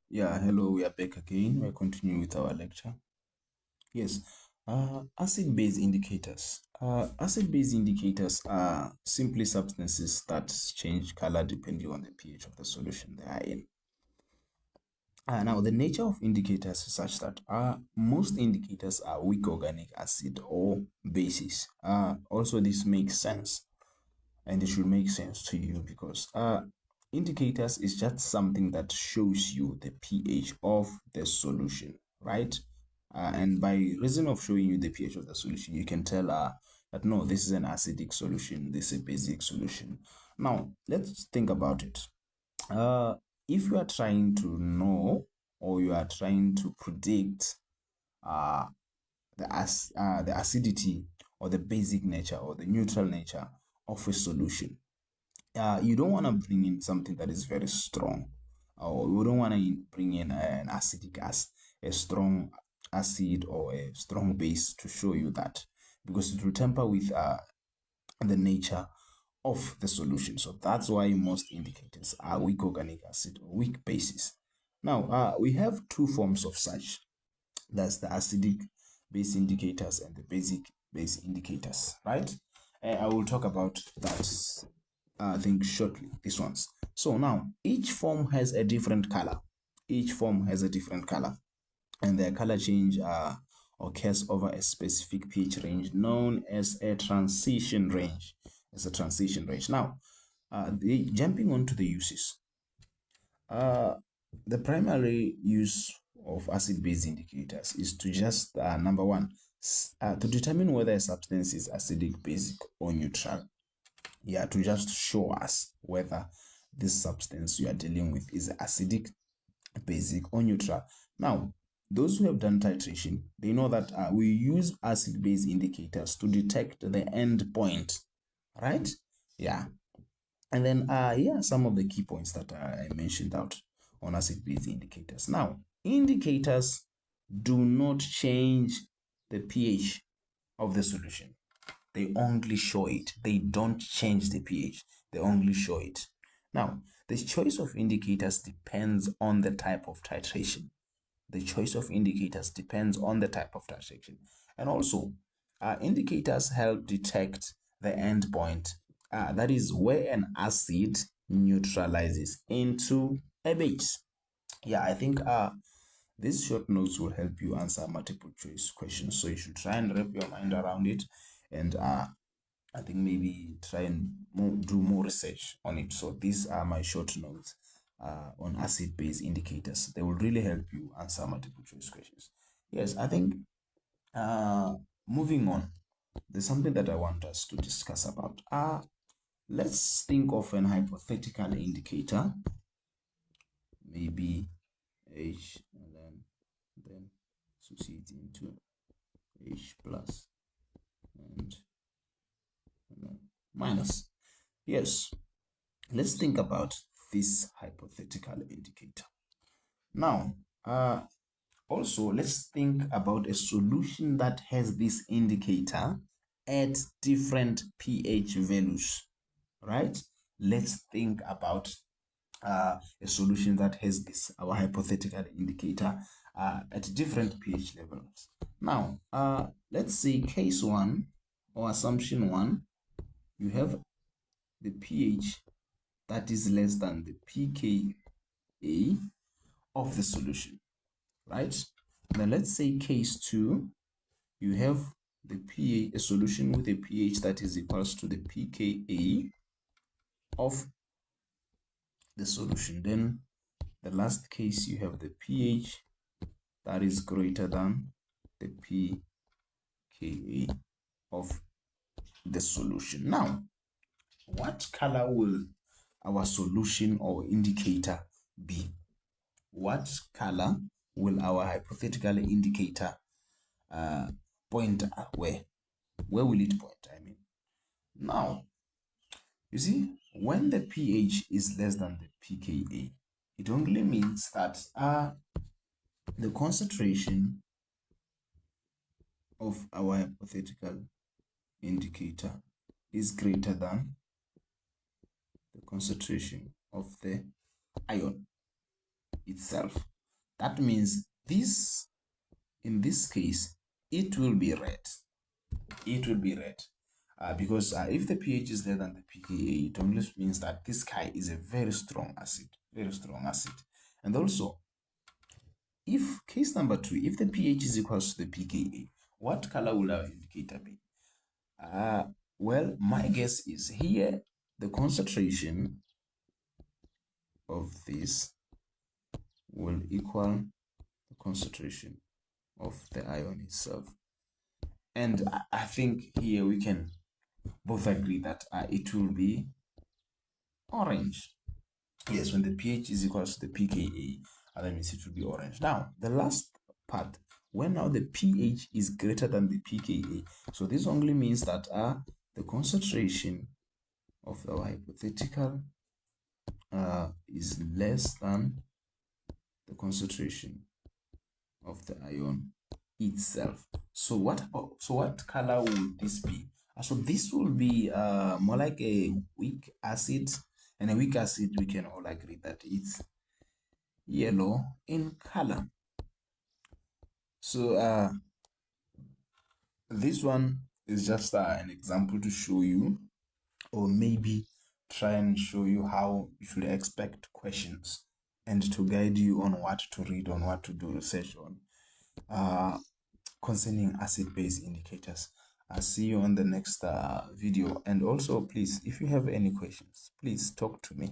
Yeah, hello, we are back again. We're continuing with our lecture. Yes, acid-base indicators. Acid-base indicators are simply substances that change color depending on the pH of the solution they are in. Now, the nature of indicators is such that most indicators are weak organic acid or bases. Also, this makes sense and it should make sense to you because indicators is just something that shows you the pH of the solution, right? And by reason of showing you the pH of the solution, you can tell that no, this is an acidic solution, this is a basic solution. Now, let's think about it. Uh, if you are trying to know or you are trying to predict uh, the acidity or the basic nature or the neutral nature of a solution, you don't want to bring in something that is very strong, or you don't want to bring in an acidic as a strong acid or a strong base to show you that, because it will tamper with the nature of the solution. So that's why most indicators are weak organic acid or weak bases. Now, we have two forms of such. That's the acidic base indicators and the basic base indicators, right? I will talk about that, I think, shortly, these ones. So now, each form has a different color. Each form has a different color, and their color change occurs over a specific pH range known as a transition range. As a transition range. Now, jumping onto the uses. Uh, the primary use of acid-base indicators is to just, number one, to determine whether a substance is acidic, basic, or neutral. Yeah, to just show us whether this substance you are dealing with is acidic, basic, or neutral. Now, those who have done titration, they know that we use acid-base indicators to detect the end point, right? Yeah. And then here are some of the key points that I mentioned out on acid-base indicators. Now, indicators do not change the pH of the solution. They only show it. They don't change the pH. They only show it. Now, the choice of indicators depends on the type of titration. The choice of indicators depends on the type of titration. And also, indicators help detect the endpoint. That is where an acid neutralizes into a base. Yeah, I think these short notes will help you answer multiple choice questions. So you should try and wrap your mind around it, and I think maybe try and do more research on it. So these are my short notes on acid-base indicators. They will really help you answer multiple choice questions. Yes, I think moving on, there's something that I want us to discuss about. Let's think of an hypothetical indicator, maybe H, and then associate into H plus and then minus. Yes, let's think about this hypothetical indicator. Now, also let's think about a solution that has this indicator at different pH values, right? Let's think about a solution that has this, our hypothetical indicator, at different pH levels. Now, let's say case one or assumption one, you have the pH that is less than the pKa of the solution, right? Now let's say case two, you have the pH, a solution with a pH that is equals to the pKa of the solution. Then the last case, you have the pH that is greater than the pKa of the solution. Now, what color will our solution or indicator be? What color will our hypothetical indicator point where? Where will it point? I mean, now, you see, when the pH is less than the pKa, it only means that the concentration of our hypothetical indicator is greater than the concentration of the ion itself. That means this, in this case, it will be red. It will be red. Because if the pH is less than the pKa, it only means that this guy is a very strong acid, very strong acid. And also, if case number 2, if the pH is equals to the pKa, what color will our indicator be? Well, my guess is here the concentration of this will equal the concentration of the ion itself. And I think here we can both agree that it will be orange. Yes, when the pH is equal to the pKa, that means it will be orange. Now, the last part, when now the pH is greater than the pKa, so this only means that the concentration of the hypothetical is less than the concentration of the ion itself. So what color would this be? So this will be more like a weak acid, and a weak acid we can all agree that it's yellow in color. So this one is just an example to show you, or maybe try and show you how you should expect questions and to guide you on what to read, on what to do research on concerning acid-base indicators. I'll see you on the next video. And also, please, if you have any questions, please talk to me.